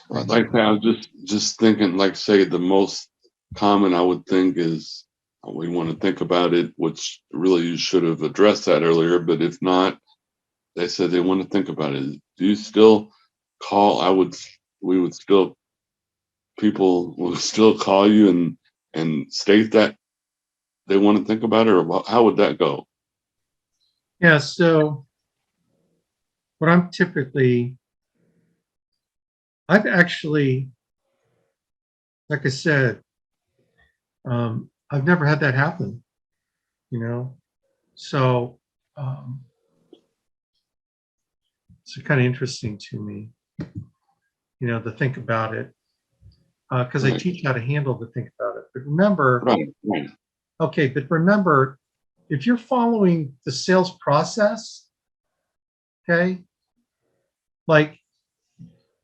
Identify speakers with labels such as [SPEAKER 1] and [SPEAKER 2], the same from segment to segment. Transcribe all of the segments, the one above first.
[SPEAKER 1] Like I was just thinking, like say the most common I would think is we want to think about it, which really you should have addressed that earlier. But if not, they said they want to think about it. Do you still call? We would still, people will still call you and state that they want to think about it, or how would that go?
[SPEAKER 2] Yeah, so what I'm typically, I've actually, like I said, I've never had that happen, you know? So it's kind of interesting to me, to think about it, because I
[SPEAKER 1] Right,
[SPEAKER 2] teach how to handle the think about it. But remember,
[SPEAKER 1] right, right.
[SPEAKER 2] okay, but remember, if you're following the sales process, okay, like,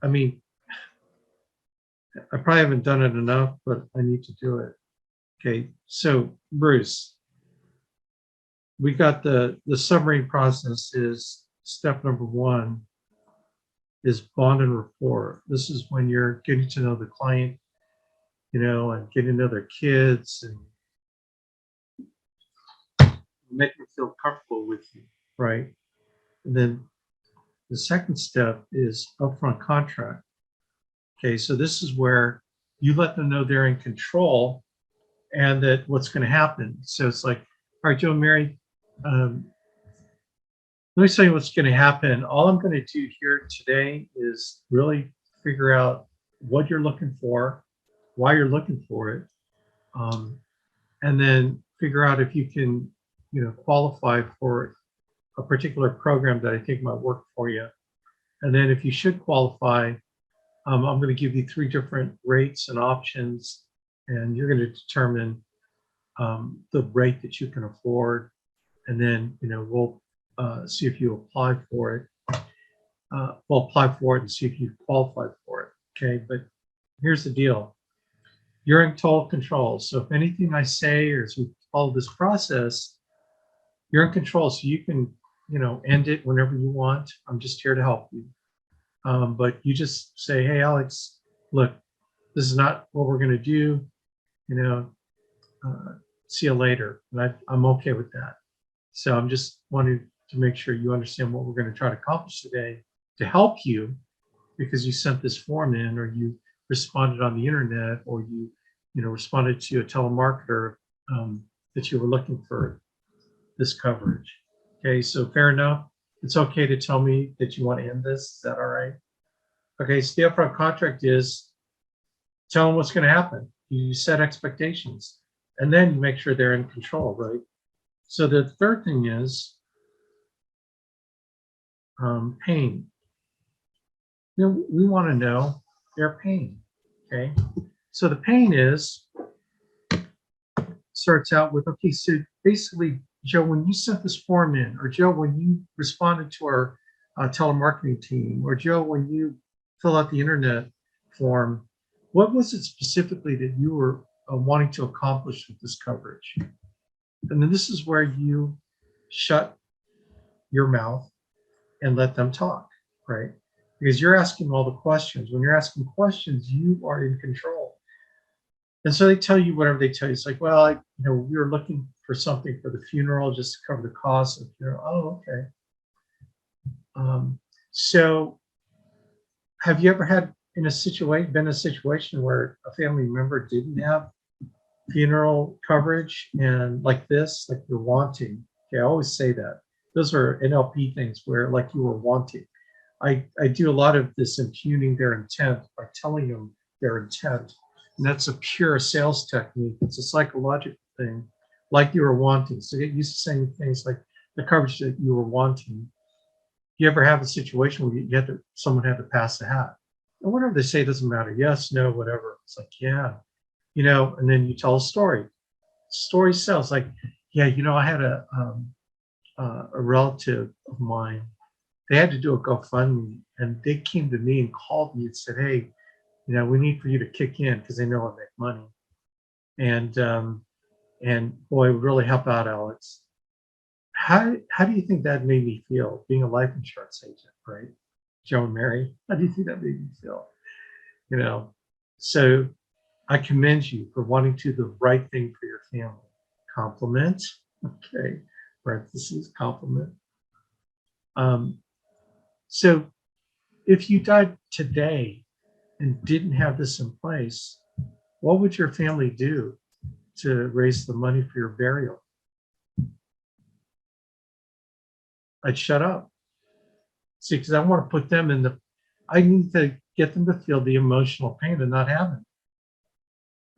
[SPEAKER 2] I mean, I probably haven't done it enough, but I need to do it. Okay, so Bruce, we got the summary process is step number one is bond and rapport. This is when you're getting to know the client, and getting to know their kids and make them feel comfortable with you, right? And then the second step is upfront contract. Okay, so this is where you let them know they're in control and that what's going to happen. So it's like, all right, Joe and Mary, um, let me tell you what's going to happen. All I'm going to do here today is really figure out what you're looking for, why you're looking for it, um, and then figure out if you can, qualify for a particular program that I think might work for you. And then if you should qualify, I'm going to give you three different rates and options, and you're going to determine the rate that you can afford, and then we'll see if you apply for it. We'll apply for it and see if you qualify for it. Okay, but here's the deal: you're in total control. So if anything I say or as we follow this process, you're in control. So you can end it whenever you want. I'm just here to help you. But you just say, hey, Alex, look, this is not what we're going to do. You know, see you later. And I'm okay with that. So I'm just wanting to make sure you understand what we're going to try to accomplish today to help you, because you sent this form in, or you responded on the internet, or you responded to a telemarketer that you were looking for this coverage. Okay, so fair enough. It's okay to tell me that you want to end this. Is that all right? Okay, so the upfront contract is tell them what's going to happen. You set expectations, and then you make sure they're in control, right? So the third thing is pain. We want to know their pain. Okay, so the pain starts out with, okay, so basically, Joe, when you sent this form in, or Joe, when you responded to our telemarketing team, or Joe, when you fill out the internet form, what was it specifically that you were wanting to accomplish with this coverage? And then this is where you shut your mouth and let them talk, right? Because you're asking all the questions. When you're asking questions, you are in control. And so they tell you whatever they tell you. It's like, well, we were looking for something for the funeral just to cover the cost of the funeral. Oh, okay. So have you ever been in a situation where a family member didn't have funeral coverage and like this, like you're wanting? Okay, I always say that. Those are NLP things where like you were wanting. I do a lot of this impugning their intent by telling them their intent. And that's a pure sales technique. It's a psychological thing, like you were wanting. So get used to saying things like the coverage that you were wanting. You ever have a situation where someone had to pass a hat? And whatever they say doesn't matter. Yes, no, whatever. It's like, yeah, and then you tell a story. Story sells. Like, yeah, I had a relative of mine. They had to do a GoFundMe, and they came to me and called me and said, hey, we need for you to kick in because they know I make money. And boy, it would really help out, Alex. How do you think that made me feel being a life insurance agent, right? Joe and Mary, how do you think that made me feel? you know. So I commend you for wanting to do the right thing for your family. Compliment. Okay. Parentheses, compliment. So if you died today and didn't have this in place, what would your family do to raise the money for your burial? I'd shut up. See, because I want to put them in I need to get them to feel the emotional pain of not having,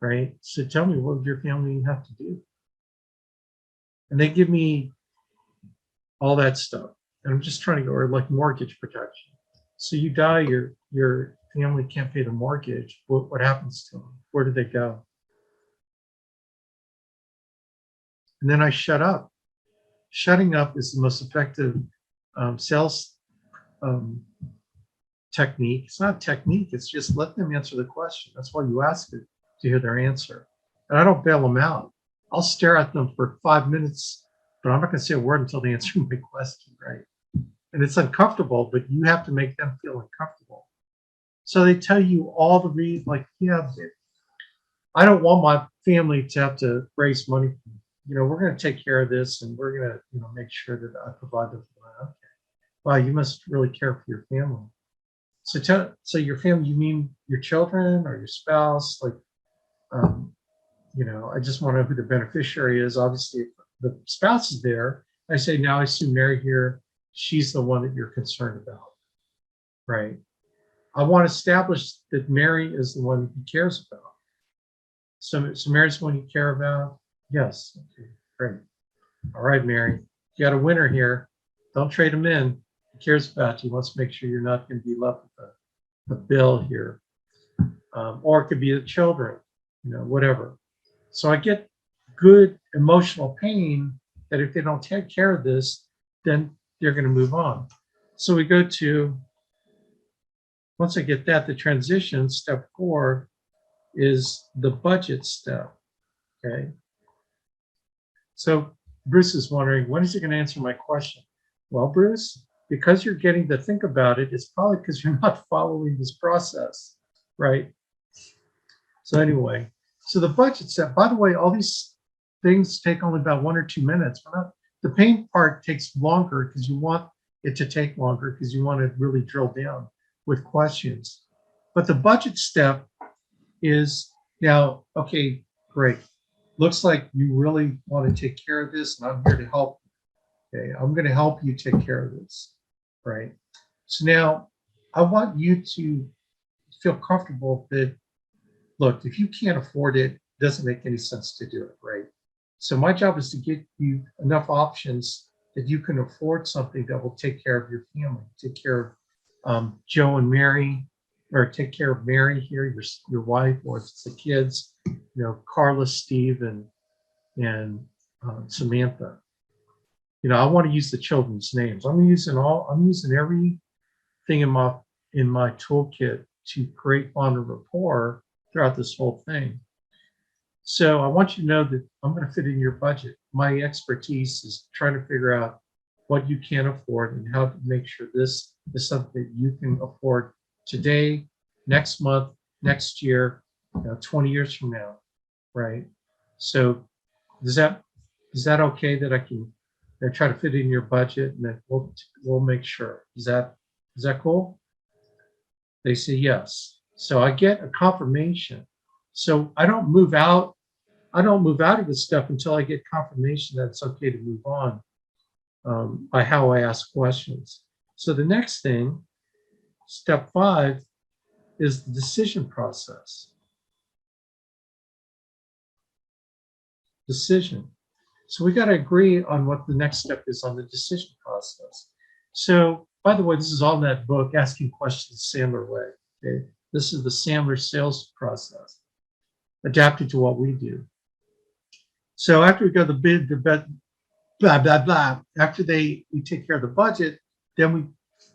[SPEAKER 2] right? So tell me, what would your family have to do? And they give me all that stuff. And I'm just trying to go, or like mortgage protection. So you die, your family can't pay the mortgage. What happens to them? Where do they go? And then I shut up. Shutting up is the most effective sales technique. It's not a technique. It's just let them answer the question. That's why you ask it, to hear their answer. And I don't bail them out. I'll stare at them for 5 minutes, but I'm not going to say a word until they answer my question, right? And it's uncomfortable, but you have to make them feel uncomfortable. So they tell you all the reasons, like, yeah, I don't want my family to have to raise money. We're going to take care of this, and we're going to, make sure that I provide them. Okay. Wow, you must really care for your family. So your family, you mean your children or your spouse? Like, I just want to know who the beneficiary is. Obviously, if the spouse is there, I say, now I see Mary here. She's the one that you're concerned about, right? I want to establish that Mary is the one he cares about. So Mary's the one you care about? Yes. Okay, great. All right, Mary, you got a winner here. Don't trade him in. He cares about you. He wants to make sure you're not going to be left with the bill here. Or it could be the children, whatever. So I get good emotional pain that if they don't take care of this, then they're going to move on. So we go to, once I get that, the transition, step 4 is the budget step, okay? So Bruce is wondering, when is he going to answer my question? Well, Bruce, because you're getting to think about it, it's probably because you're not following this process, right? So anyway, so the budget step, by the way, all these things take only about 1 or 2 minutes. The pain part takes longer because you want it to take longer because you want to really drill down with questions. But the budget step is now, okay, great. Looks like you really want to take care of this, and I'm here to help. Okay, I'm going to help you take care of this, right? So now I want you to feel comfortable that, look, if you can't afford it, it doesn't make any sense to do it, right? So my job is to get you enough options that you can afford something that will take care of your family, take care of Joe and Mary, or take care of Mary here, your wife, or if it's the kids, Carla, Steve, and Samantha. I want to use the children's names. I'm using everything in my toolkit to create bond and rapport throughout this whole thing. So I want you to know that I'm going to fit in your budget. My expertise is trying to figure out what you can afford and how to make sure this is something that you can afford today, next month, next year, 20 years from now, right? So is that okay that I can try to fit in your budget, and then we'll make sure. Is that cool? They say yes. So I get a confirmation. So I don't move out of this stuff until I get confirmation that it's okay to move on by how I ask questions. So the next thing, step 5, is the decision process. Decision. So we got to agree on what the next step is on the decision process. So, by the way, this is all in that book, Asking Questions the Sandler Way. Okay? This is the Sandler sales process, adapted to what we do. So after we go the bid, blah, blah, blah. After we take care of the budget, then we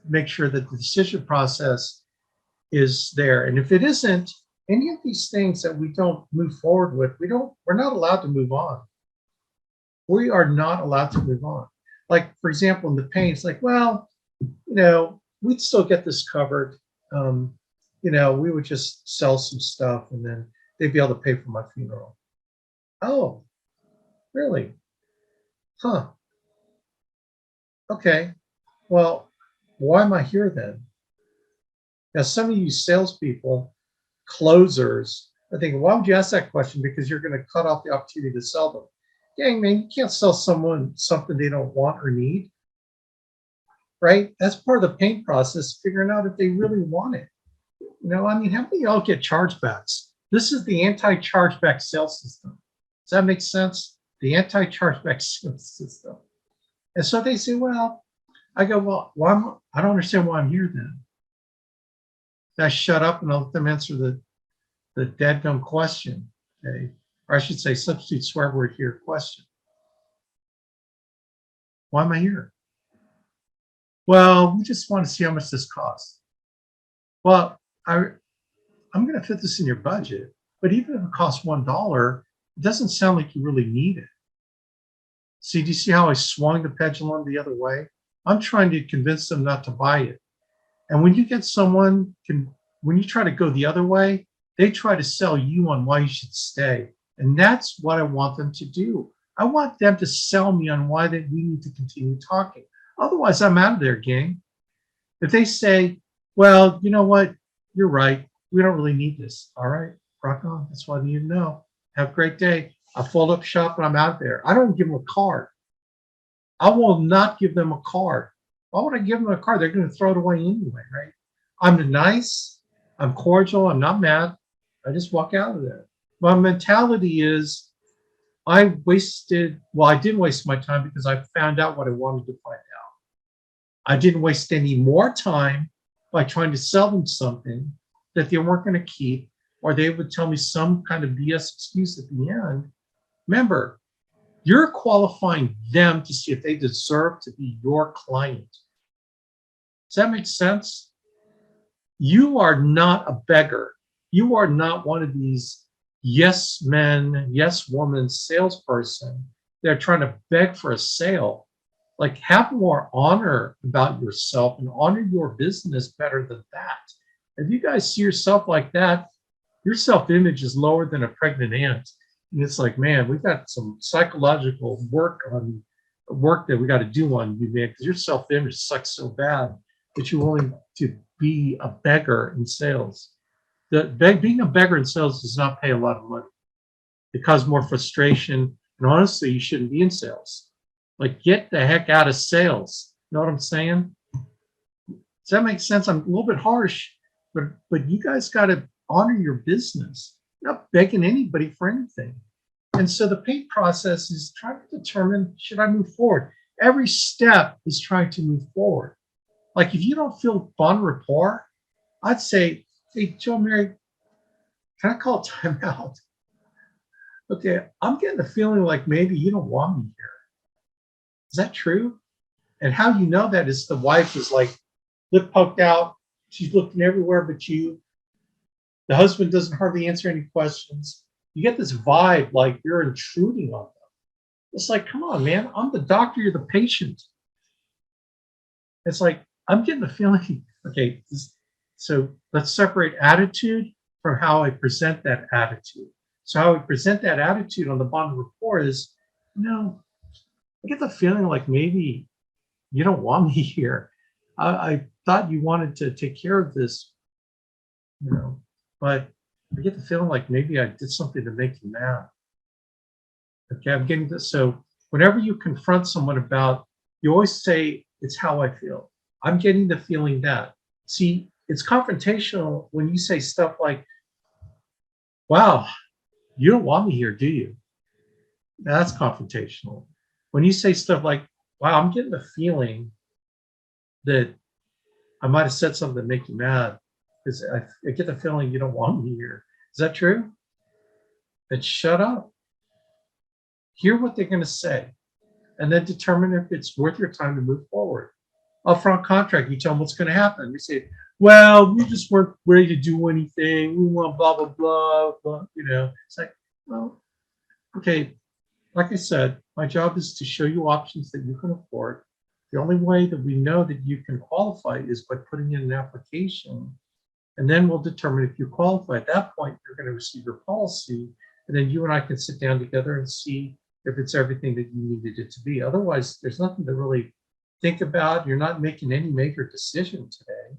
[SPEAKER 2] make sure that the decision process is there. And if it isn't, any of these things that we don't move forward with, we're not allowed to move on. We are not allowed to move on. Like, for example, in the pain, it's like, well, we'd still get this covered. we would just sell some stuff and then they'd be able to pay for my funeral. Oh, really? Huh. Okay. Well, why am I here then? Now, some of you salespeople, closers, are thinking, why would you ask that question? Because you're going to cut off the opportunity to sell them. Dang, man, you can't sell someone something they don't want or need, right? That's part of the pain process, figuring out if they really want it. I mean, how many of y'all get chargebacks? This is the anti-chargeback sales system. Does that make sense? The anti-chargeback sales system. And so they say, well, I go, well, I don't understand why I'm here then. I shut up and I'll let them answer the dadgum question. Okay? Or I should say, substitute swear word here, question. Why am I here? Well, we just want to see how much this costs. Well, I'm going to fit this in your budget, but even if it costs $1, it doesn't sound like you really need it. See, do you see how I swung the pendulum the other way? I'm trying to convince them not to buy it. And when you get someone, when you try to go the other way, they try to sell you on why you should stay. And that's what I want them to do. I want them to sell me on why we need to continue talking. Otherwise, I'm out of there, gang. If they say, well, you know what? You're right. We don't really need this. All right, rock on. That's what I need to know. Have a great day. I fold up shop and I'm out there. I don't give them a card. I will not give them a card. Why would I give them a card? They're going to throw it away anyway, right? I'm nice. I'm cordial. I'm not mad. I just walk out of there. My mentality is I didn't waste my time because I found out what I wanted to find out. I didn't waste any more time by trying to sell them something that they weren't going to keep, or they would tell me some kind of BS excuse at the end. Remember, you're qualifying them to see if they deserve to be your client. Does that make sense? You are not a beggar. You are not one of these yes men, yes woman salesperson. They're trying to beg for a sale. Like, have more honor about yourself and honor your business better than that. If you guys see yourself like that, your self-image is lower than a pregnant ant. And it's like, man, we've got some psychological work that we got to do on you, man, because your self-image sucks so bad that you're willing to be a beggar in sales. Being a beggar in sales does not pay a lot of money. It causes more frustration. And honestly, you shouldn't be in sales. Like, get the heck out of sales. You know what I'm saying? Does that make sense? I'm a little bit harsh, but you guys got to honor your business. You're not begging anybody for anything. And so the paint process is trying to determine, should I move forward? Every step is trying to move forward. Like, if you don't feel bon rapport, I'd say, hey, Joe Mary, can I call timeout? Okay, I'm getting the feeling like maybe you don't want me here. Is that true? And how you know that is the wife is like lip poked out. She's looking everywhere but you. The husband doesn't hardly answer any questions. You get this vibe like you're intruding on them. It's like, come on, man. I'm the doctor. You're the patient. It's like, I'm getting the feeling, okay, so let's separate attitude from how I present that attitude. So how I present that attitude on the bottom rapport is, I get the feeling like maybe you don't want me here. I thought you wanted to take care of this, but I get the feeling like maybe I did something to make you mad. Okay, I'm getting this. So whenever you confront someone you always say, it's how I feel. I'm getting the feeling that. See, it's confrontational when you say stuff like, wow, you don't want me here, do you? That's confrontational. When you say stuff like, wow, I'm getting the feeling that I might have said something to make you mad because I get the feeling you don't want me here. Is that true? Then shut up. Hear what they're going to say and then determine if it's worth your time to move forward. Upfront contract, you tell them what's going to happen. You say, well, we just weren't ready to do anything. We want blah, blah, blah, blah. It's like, well, okay. Like I said, my job is to show you options that you can afford. The only way that we know that you can qualify is by putting in an application And then we'll determine if you qualify. At that point, you're going to receive your policy, and then you and I can sit down together and see if it's everything that you needed it to be. Otherwise, there's nothing to really think about. You're not making any major decision today.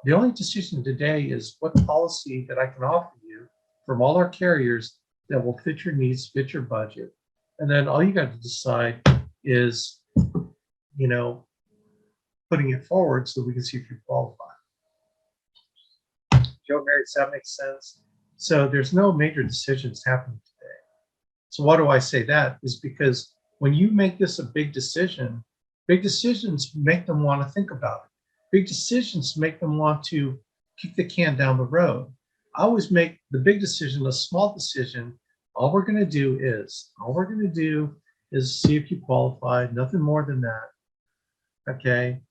[SPEAKER 2] The only decision today is what policy that I can offer you from all our carriers that will fit your needs, fit your budget. And then all you got to decide is, putting it forward so we can see if you qualify. Joe, Mary, does that make sense? So there's no major decisions happening today. So why do I say that? Is because when you make this a big decisions make them want to think about it. Big decisions make them want to kick the can down the road. I always make the big decision a small decision. All we're going to do is see if you qualify, nothing more than that. Okay.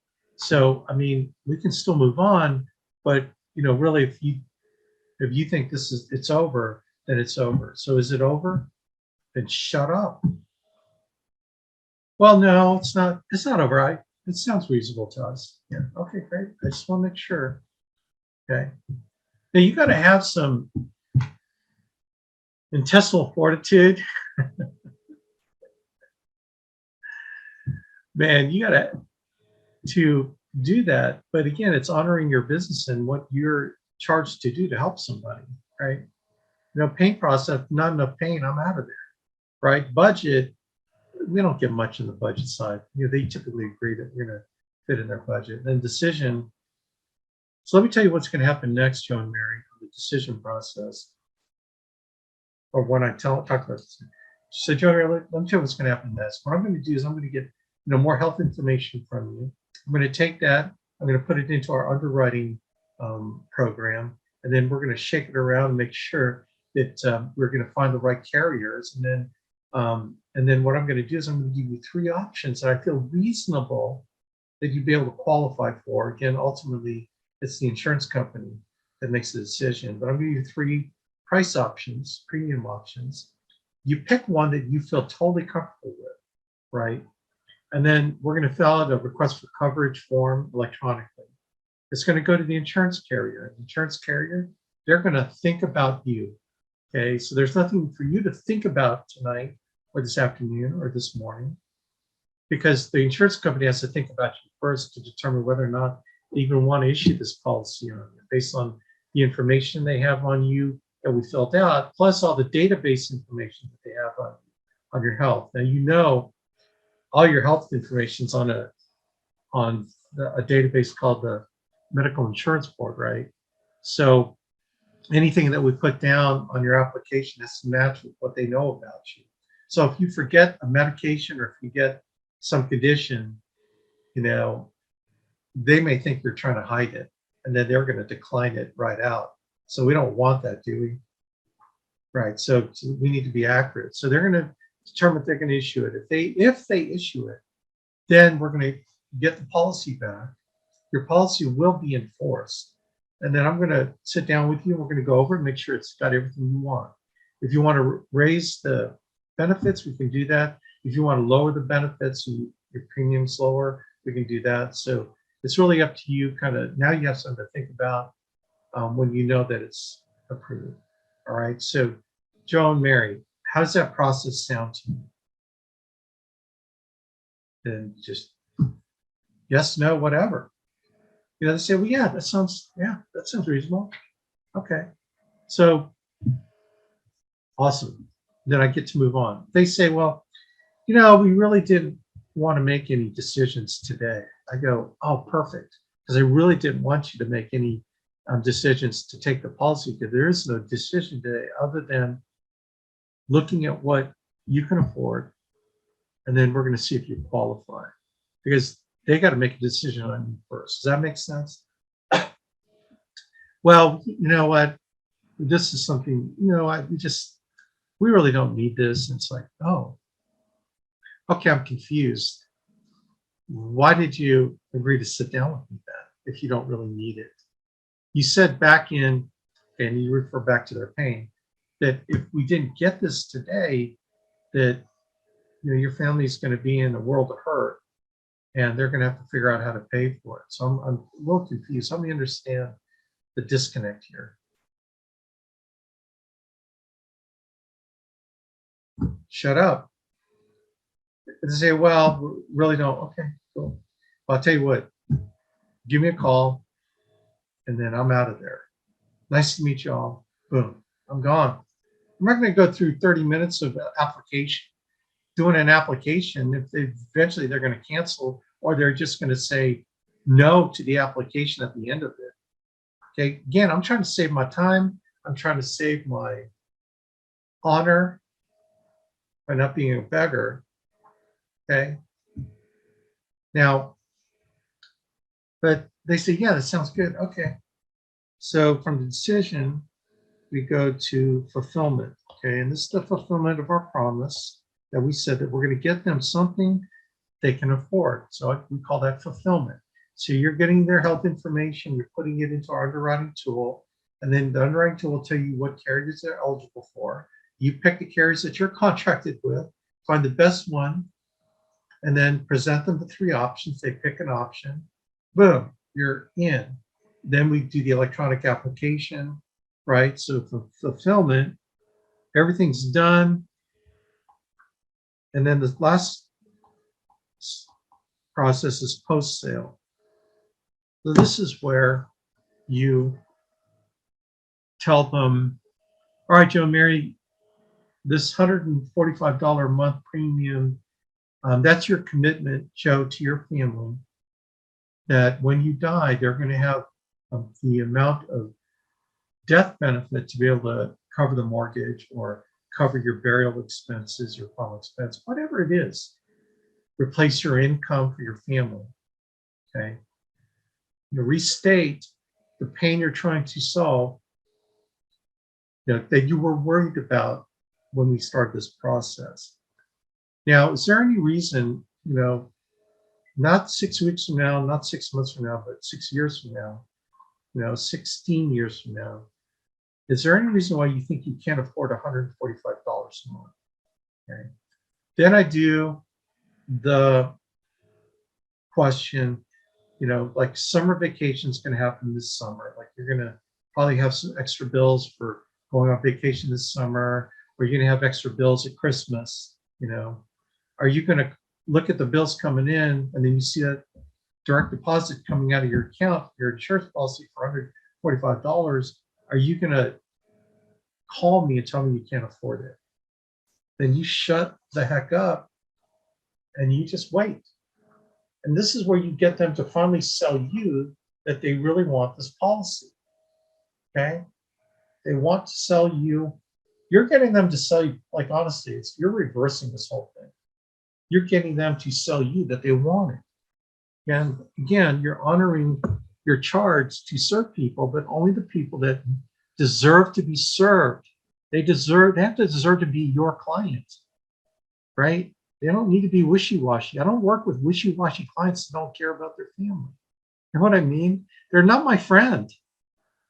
[SPEAKER 2] So, we can still move on, but really, if you think it's over, then it's over. So is it over? Then shut up. Well, no, it's not over. It sounds reasonable to us. Yeah. Okay, great. I just want to make sure. Okay. Now you got to have some intestinal fortitude. Man, you got to do that. But again, it's honoring your business and what you're charged to do to help somebody, right? Paint process, not enough paint, I'm out of there, right? Budget, we don't get much in the budget side. They typically agree that we're going to fit in their budget. Then decision. So let me tell you what's going to happen next, Joe and Mary, on the decision process. Or when I talk about this. So Joe, let me tell you what's going to happen next. What I'm going to do is I'm going to get more health information from you. I'm going to take that, I'm going to put it into our underwriting program, and then we're going to shake it around and make sure that we're going to find the right carriers. And then what I'm going to do is I'm going to give you 3 options that I feel reasonable that you'd be able to qualify for. Again, ultimately, it's the insurance company that makes the decision. But I'm going to give you 3 price options, premium options. You pick one that you feel totally comfortable with, right? And then we're going to fill out a request for coverage form electronically. It's going to go to the insurance carrier. The insurance carrier, they're going to think about you. Okay, so there's nothing for you to think about tonight or this afternoon or this morning, because the insurance company has to think about you first to determine whether or not they even want to issue this policy on you based on the information they have on you that we filled out, plus all the database information that they have on your health. Now, all your health information is on a database called the Medical Insurance Board, right? So anything that we put down on your application has to match with what they know about you. So if you forget a medication or if you get some condition, they may think you're trying to hide it, and then they're going to decline it right out. So we don't want that, do we? Right. So we need to be accurate. So they're going to determine if they're going to issue it. If they issue it, then we're going to get the policy back. Your policy will be enforced. And then I'm going to sit down with you and we're going to go over and make sure it's got everything you want. If you want to raise the benefits, we can do that. If you want to lower the benefits and your premium's lower, we can do that. So it's really up to you. Now you have something to think about when you know that it's approved. All right. So Joe and Mary, how does that process sound to you? Then just yes, no, whatever. They say, well, yeah, that sounds reasonable. Okay. So awesome. Then I get to move on. They say, well, we really didn't want to make any decisions today. I go, oh, perfect. Because I really didn't want you to make any decisions to take the policy, because there is no decision today other than looking at what you can afford. And then we're going to see if you qualify, because they got to make a decision on you first. Does that make sense? Well, you know what? This is something, we really don't need this. And it's like, oh, okay, I'm confused. Why did you agree to sit down with me then if you don't really need it? You said back in, and you refer back to their pain, that if we didn't get this today, that your family's going to be in a world of hurt, and they're going to have to figure out how to pay for it. So I'm a little confused. Help me understand the disconnect here. Shut up. They say, well, we really don't. Okay, cool. Well, I'll tell you what, give me a call and then I'm out of there. Nice to meet you all. Boom, I'm gone. I'm not going to go through 30 minutes of application, doing an application if eventually they're going to cancel or they're just going to say no to the application at the end of it. Okay, again, I'm trying to save my time. I'm trying to save my honor by not being a beggar. Okay. Now, but they say, yeah, that sounds good. Okay. So from the decision, we go to fulfillment. Okay. And this is the fulfillment of our promise that we said that we're going to get them something they can afford. So we call that fulfillment. So you're getting their health information, you're putting it into our underwriting tool, and then the underwriting tool will tell you what carriers they're eligible for. You pick the carriers that you're contracted with, find the best one, and then present them the 3 options. They pick an option. Boom, you're in. Then we do the electronic application, right? So for fulfillment, everything's done. And then the last process is post-sale. So this is where you tell them, all right, Joe and Mary, this $145 a month premium, that's your commitment, Joe, to your family, that when you die, they're going to have the amount of death benefit to be able to cover the mortgage or cover your burial expenses, your final expense, whatever it is. Replace your income for your family. Okay. You restate the pain you're trying to solve, that you were worried about when we started this process. Now, is there any reason, not 6 weeks from now, not 6 months from now, but 6 years from now, 16 years from now, is there any reason why you think you can't afford $145 a month? Okay. Then I do the question, like summer vacation is going to happen this summer. Like you're going to probably have some extra bills for going on vacation this summer, or you're going to have extra bills at Christmas. Are you going to look at the bills coming in and then you see that direct deposit coming out of your account, your insurance policy for $145? Are you going to call me and tell me you can't afford it? Then you shut the heck up and you just wait. And this is where you get them to finally sell you that they really want this policy. Okay? They want to sell you. You're getting them to sell you, like honestly, you're reversing this whole thing. You're getting them to sell you that they want it. And again, you're honoring your charge to serve people, but only the people that deserve to be served. They have to deserve to be your client, right? They don't need to be wishy-washy. I don't work with wishy-washy clients that don't care about their family. You know what I mean? They're not my friend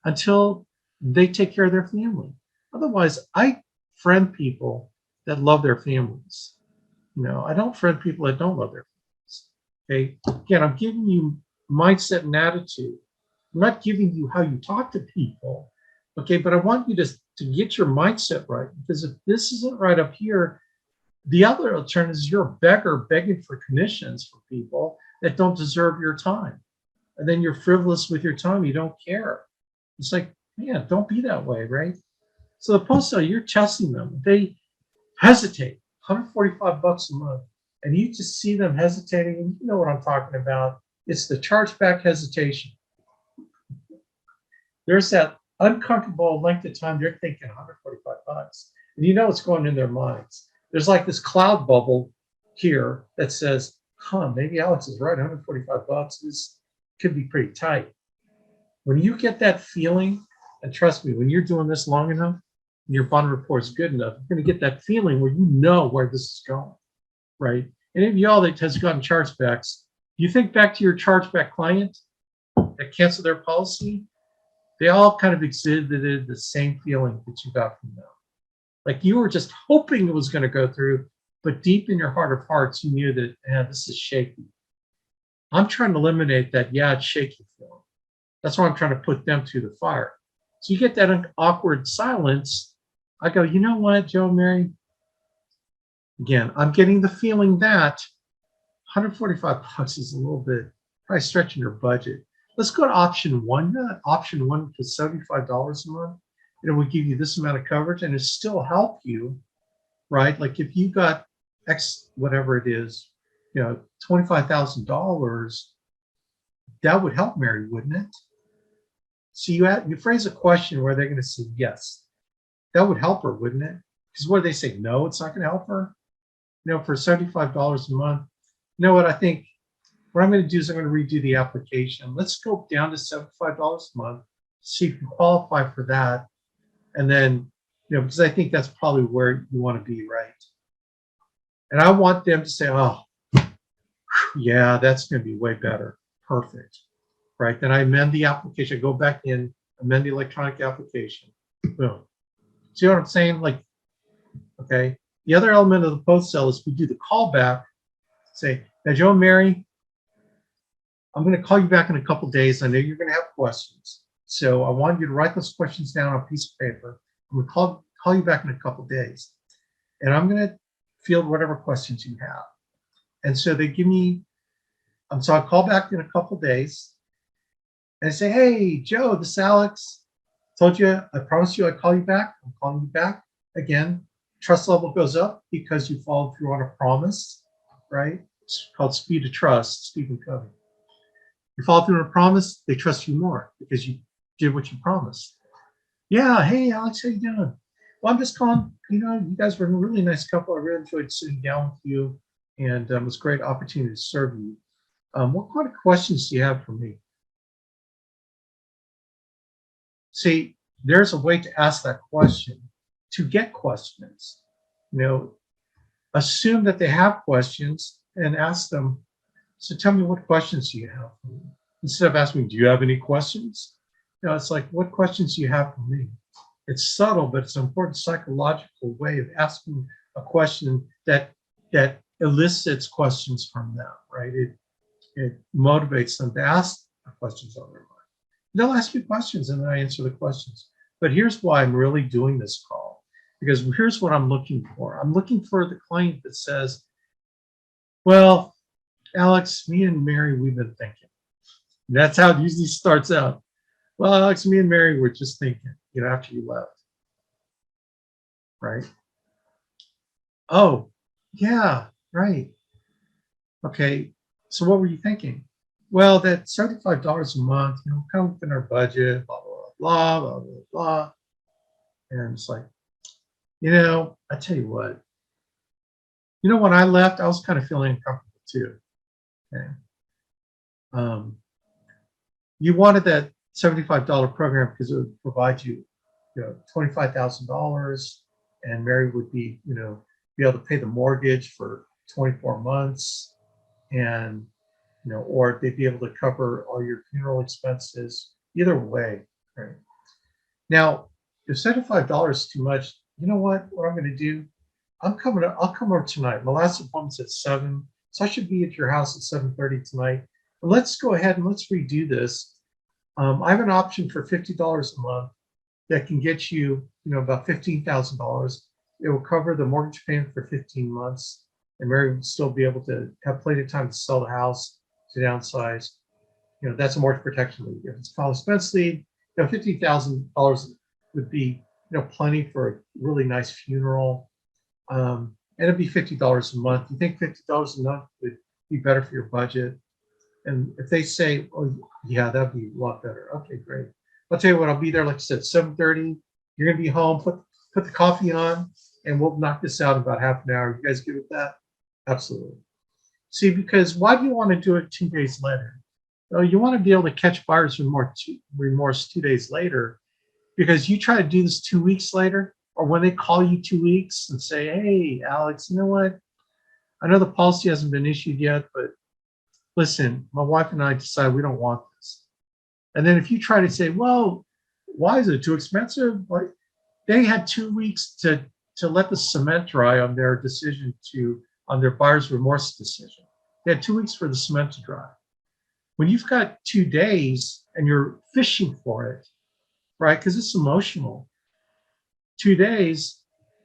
[SPEAKER 2] until they take care of their family. Otherwise, I friend people that love their families. I don't friend people that don't love their families. Okay. Again, I'm giving you mindset and attitude. I'm not giving you how you talk to people. Okay, but I want you to get your mindset right, because if this isn't right up here, the other alternative is you're a beggar begging for commissions for people that don't deserve your time. And then you're frivolous with your time. You don't care. It's like, man, don't be that way, right? So the post-sale, you're testing them. They hesitate, $145 a month. And you just see them hesitating. And you know what I'm talking about. It's the chargeback hesitation. There's that uncomfortable length of time they're thinking $145. And you know what's going in their minds. There's like this cloud bubble here that says, maybe Alex is right, $145, this could be pretty tight. When you get that feeling, and trust me, when you're doing this long enough, and your bond report is good enough, you're going to get that feeling where you know where this is going, right? Any of y'all that has gotten chargebacks, you think back to your chargeback client that canceled their policy, they all kind of exhibited the same feeling that you got from them. Like you were just hoping it was going to go through, but deep in your heart of hearts, you knew that, this is shaky. I'm trying to eliminate that, it's shaky feeling. That's why I'm trying to put them through the fire. So you get that awkward silence. I go, you know what, Joe and Mary? Again, I'm getting the feeling that $145 is a little bit probably stretching your budget. Let's go to option one. Option one for $75 a month, and it will give you this amount of coverage, and it still help you, right? Like if you got X, whatever it is, $25,000, that would help Mary, wouldn't it? So you phrase a question where they're going to say yes. That would help her, wouldn't it? Because what do they say? No, it's not going to help her. For $75 a month. You know what I think? What I'm going to do is I'm going to redo the application. Let's go down to $75 a month, see if you qualify for that. And then, because I think that's probably where you want to be, right? And I want them to say, oh, yeah, that's going to be way better. Perfect. Right? Then I amend the application, go back in, amend the electronic application. Boom. See what I'm saying? Like, okay. The other element of the post sale is we do the callback. Say, now, Joe and Mary, I'm going to call you back in a couple of days. I know you're going to have questions. So I want you to write those questions down on a piece of paper. I'm going to call you back in a couple of days. And I'm going to field whatever questions you have. And so they give me, so I'll call back in a couple of days. And I say, hey, Joe, this is Alex. Told you, I promised you I'd call you back. I'm calling you back again. Trust level goes up because you followed through on a promise, right? It's called speed of trust, Stephen Covey. You follow through on a promise, they trust you more because you did what you promised. Yeah, hey, Alex, how you doing? Well, I'm just calling, you guys were a really nice couple. I really enjoyed sitting down with you, and it was a great opportunity to serve you. What kind of questions do you have for me? See, there's a way to ask that question to get questions. Assume that they have questions and ask them, so tell me, what questions do you have for me? Instead of asking, do you have any questions? It's like, what questions do you have for me? It's subtle, but it's an important psychological way of asking a question that elicits questions from them, right? It motivates them to ask questions on their mind. They'll ask you questions and then I answer the questions. But here's why I'm really doing this call, because here's what I'm looking for. I'm looking for the client that says, well, Alex, me and Mary, we've been thinking. That's how it usually starts out. Well, Alex, me and Mary were just thinking, after you left. Right? Oh, yeah, right. Okay, so what were you thinking? Well, that $75 a month, kind of within our budget, blah, blah, blah, blah, blah, blah. And it's like, I tell you what, when I left, I was kind of feeling uncomfortable too. Okay. You wanted that $75 program because it would provide you, $25,000, and Mary would be, be able to pay the mortgage for 24 months, and or they'd be able to cover all your funeral expenses. Either way, right? Now, if $75 is too much, you know what I'm going to do? I'll come over tonight. My last appointment's at 7, so I should be at your house at 7:30 tonight. But let's go ahead and let's redo this. I have an option for $50 a month that can get you, about $15,000. It will cover the mortgage payment for 15 months, and Mary would still be able to have plenty of time to sell the house, to downsize. That's a mortgage protection lead. If it's a college expense lead, $50,000 would be, plenty for a really nice funeral. And it'd be $50 a month. You think $50 a month would be better for your budget? And if they say, oh, yeah, that'd be a lot better. Okay, great. I'll tell you what, I'll be there, like I said, 7:30. You're going to be home, put the coffee on, and we'll knock this out in about half an hour. You guys good with that? Absolutely. See, because why do you want to do it 2 days later? Well, you want to be able to catch buyer's remorse 2 days later, because you try to do this 2 weeks later, or when they call you 2 weeks and say, hey, Alex, you know what? I know the policy hasn't been issued yet, but listen, my wife and I decided we don't want this. And then if you try to say, well, why is it too expensive? Like, they had 2 weeks to let the cement dry on their decision on their buyer's remorse decision. They had 2 weeks for the cement to dry. When you've got 2 days and you're fishing for it, right? Because it's emotional. 2 days,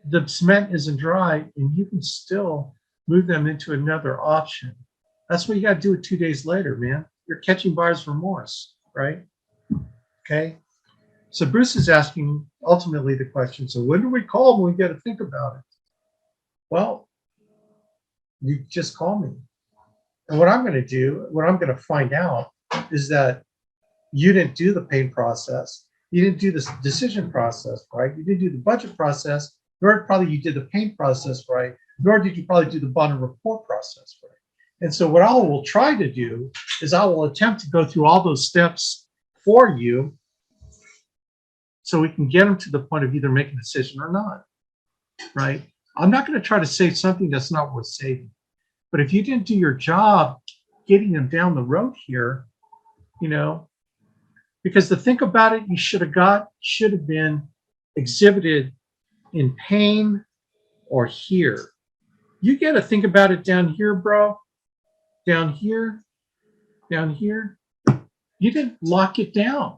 [SPEAKER 2] the cement isn't dry, and you can still move them into another option. That's what you got to do it 2 days later, man. You're catching buyer's remorse, right? Okay. So Bruce is asking ultimately the question, so when do we call when we got to think about it? Well, you just call me. And what I'm going to do, what I'm going to find out is that you didn't do the pain process. You didn't do the decision process, right? You didn't do the budget process, nor probably you did the pain process, right? Nor did you probably do the bond and report process, right? And so what I will try to do is I will attempt to go through all those steps for you so we can get them to the point of either making a decision or not, right? I'm not going to try to save something that's not worth saving. But if you didn't do your job getting them down the road here, you know, because to think about it, you should have been exhibited in pain or here. You got to think about it down here, bro. Down here, down here. You didn't lock it down.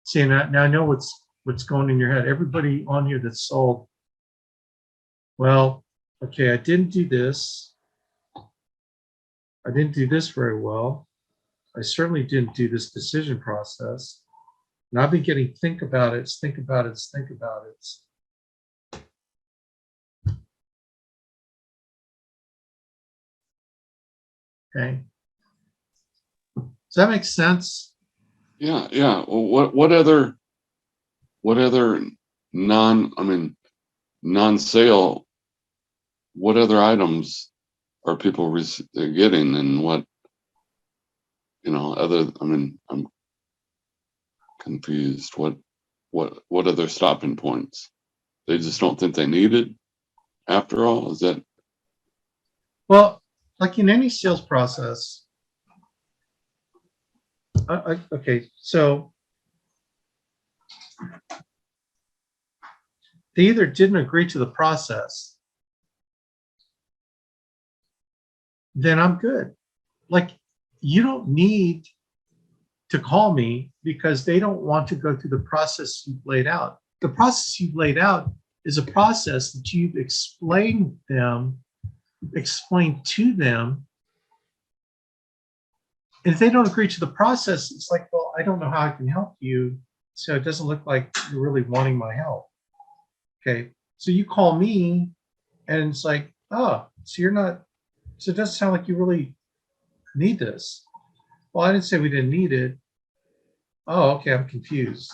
[SPEAKER 2] See, now I know what's going in your head. Everybody on here that's sold, well, okay, I didn't do this. I didn't do this very well. I certainly didn't do this decision process. And I've been getting think about it. Okay. Does that make sense?
[SPEAKER 1] Yeah, yeah. Well, what other non-sale, what other items are people getting, and what, I'm confused. What other stopping points? They just don't think they need it after all? Is that?
[SPEAKER 2] Well, like in any sales process, okay, so they either didn't agree to the process, then I'm good. Like, you don't need to call me because they don't want to go through the process you've laid out. The process you've laid out is a process that you've explained to them. And if they don't agree to the process, it's like, well, I don't know how I can help you. So it doesn't look like you're really wanting my help. Okay. So you call me and it's like, oh, so it doesn't sound like you really need this. Well, I didn't say we didn't need it. Oh, okay, I'm confused.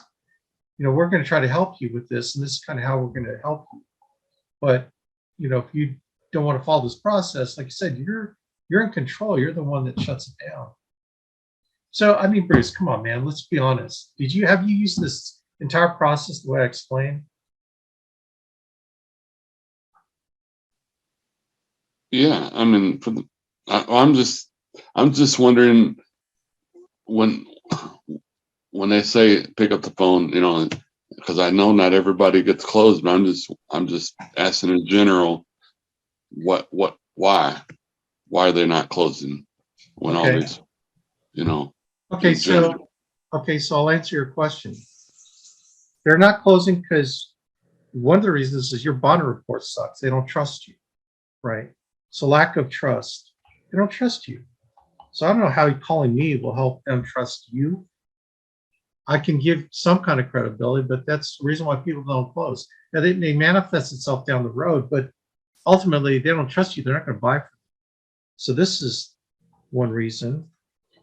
[SPEAKER 2] We're going to try to help you with this, and this is kind of how we're going to help you. But, if you don't want to follow this process, like I said, you're in control. You're the one that shuts it down. So, Bruce, come on, man. Let's be honest. Have you used this entire process the way I explained?
[SPEAKER 1] Yeah, I'm just wondering when they say pick up the phone, because I know not everybody gets closed, but I'm just asking in general, why are they not closing when all these,
[SPEAKER 2] Okay, so I'll answer your question. They're not closing because one of the reasons is your bond report sucks. They don't trust you, right? So lack of trust. They don't trust you. So I don't know how calling me will help them trust you. I can give some kind of credibility, but that's the reason why people don't close. Now, they may manifest itself down the road, but ultimately they don't trust you. They're not going to buy from you. So this is one reason.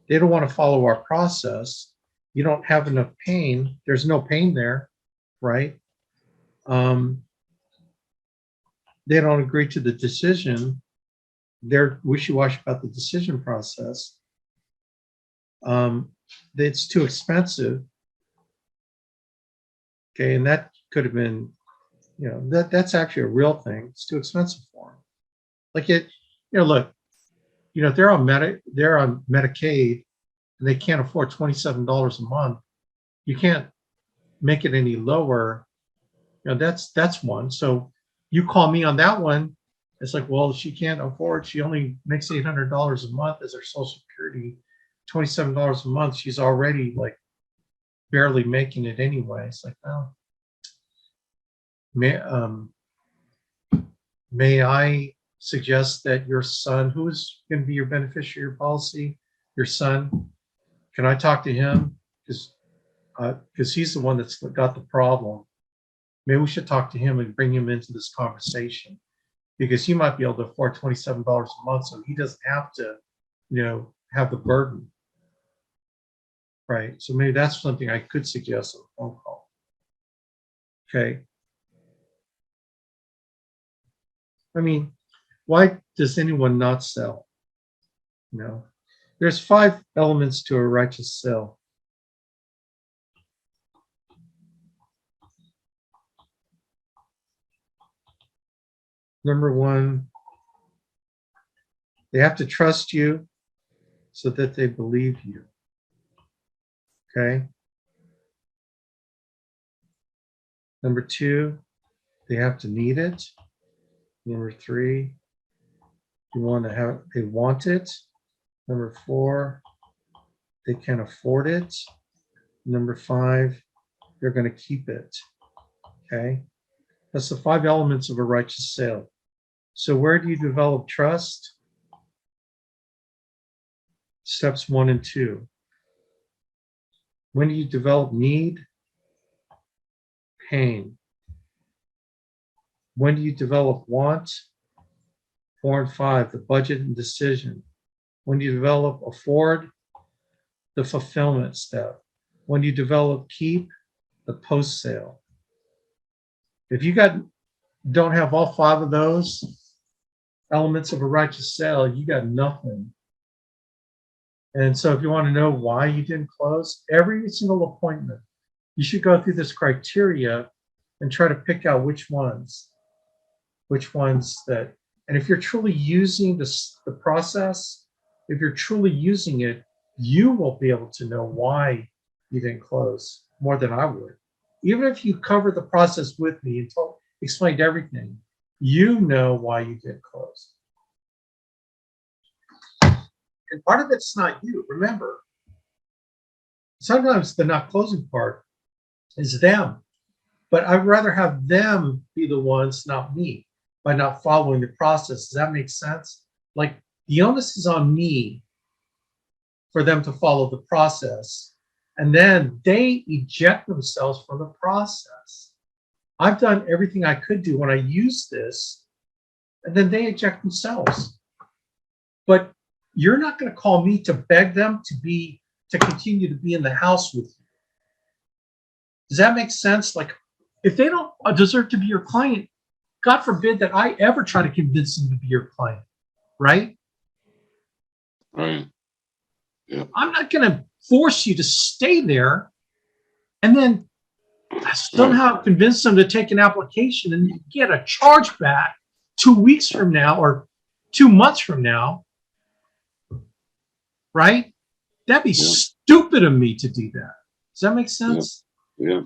[SPEAKER 2] They don't want to follow our process. You don't have enough pain. There's no pain there, right? They don't agree to the decision. They're wishy-washy about the decision process. It's too expensive. Okay, and that could have been, that's actually a real thing. It's too expensive for them. Like look, they're on Medicaid and they can't afford $27 a month. You can't make it any lower. That's one. So you call me on that one, It's like, well, she can't afford, she only makes $800 a month as her Social Security, $27 a month. She's already like barely making it anyway. It's like, well, may I suggest that your son, who is going to be your beneficiary of your policy, your son, can I talk to him? Because he's the one that's got the problem. Maybe we should talk to him and bring him into this conversation, because he might be able to afford $27 a month, so he doesn't have to, have the burden. Right. So maybe that's something I could suggest on a phone call. Okay. I mean, why does anyone not sell? There's 5 elements to a righteous sale. Number 1, they have to trust you so that they believe you. Okay. Number 2, they have to need it. Number 3, they want it. Number 4, they can afford it. Number 5, they're going to keep it. Okay. That's the 5 elements of a righteous sale. So where do you develop trust? Steps 1 and 2. When do you develop need? Pain. When do you develop want? 4 and 5, the budget and decision. When do you develop afford? The fulfillment step. When do you develop keep? The post-sale. If you don't have all 5 of those elements of a righteous sale, you got nothing. And so if you want to know why you didn't close, every single appointment, you should go through this criteria and try to pick out which ones that, and if you're truly using the process, if you're truly using it, you will be able to know why you didn't close more than I would. Even if you covered the process with me and explained everything, you know why you didn't close. And part of it's not you. Remember, sometimes the not closing part is them, but I'd rather have them be the ones, not me, by not following the process. Does that make sense? Like, the onus is on me for them to follow the process, and then they eject themselves from the process. I've done everything I could do when I use this, and then they eject themselves. But you're not going to call me to beg them to continue to be in the house with you. Does that make sense? Like, if they don't deserve to be your client, God forbid that I ever try to convince them to be your client, right?
[SPEAKER 1] Right. Yeah.
[SPEAKER 2] I'm not going to force you to stay there and then somehow convince them to take an application and you get a chargeback 2 weeks from now or 2 months from now, right? That'd be stupid of me to do that. Does that make sense?
[SPEAKER 1] Yeah.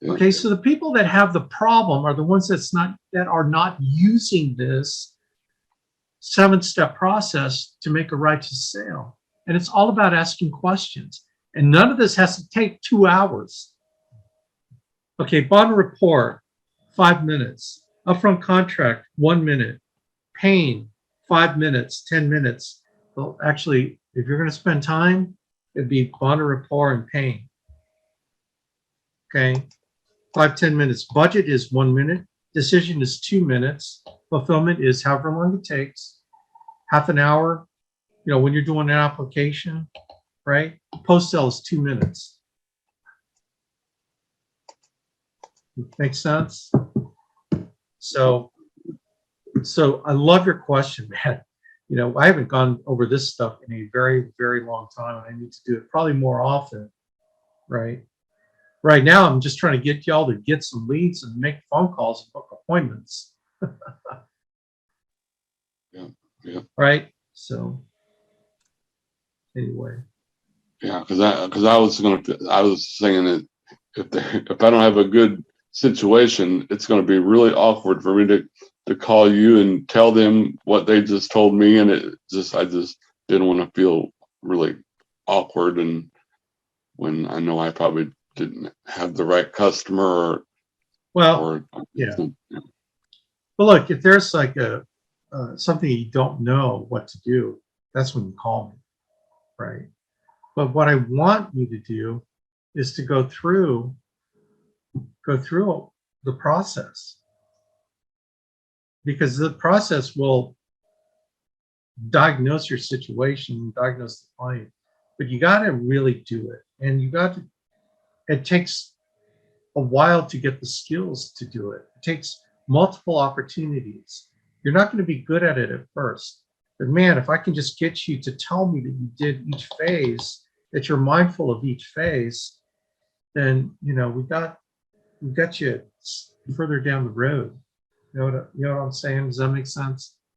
[SPEAKER 2] Okay, so the people that have the problem are the ones that are not using this 7-step process to make a righteous sale. And it's all about asking questions. And none of this has to take 2 hours. Okay, bond report, 5 minutes. Upfront contract, 1 minute. Pain, 5 minutes, 10 minutes. Well, actually, if you're going to spend time, it'd be bond report and pain. Okay, 5-10 minutes. Budget is 1 minute. Decision is 2 minutes. Fulfillment is however long it takes. Half an hour, when you're doing an application, right? Post-sale is 2 minutes. Makes sense? So I love your question, man. I haven't gone over this stuff in a very, very long time, and I need to do it probably more often, right? Right now, I'm just trying to get y'all to get some leads and make phone calls and book appointments.
[SPEAKER 1] Yeah.
[SPEAKER 2] Right. So anyway.
[SPEAKER 1] Yeah, because I was saying that if I don't have a good situation, it's going to be really awkward for me to to call you and tell them what they just told me, and I just didn't want to feel really awkward, and when I know I probably didn't have the right customer or
[SPEAKER 2] yeah. But look, if there's like something you don't know what to do, that's when you call me, right? But what I want you to do is to go through the process, because the process will diagnose your situation, diagnose the client, but you got to really do it. And it takes a while to get the skills to do it. It takes multiple opportunities. You're not going to be good at it at first, but man, if I can just get you to tell me that you did each phase, that you're mindful of each phase, then, we got you further down the road. You know what I'm saying? Does that make sense?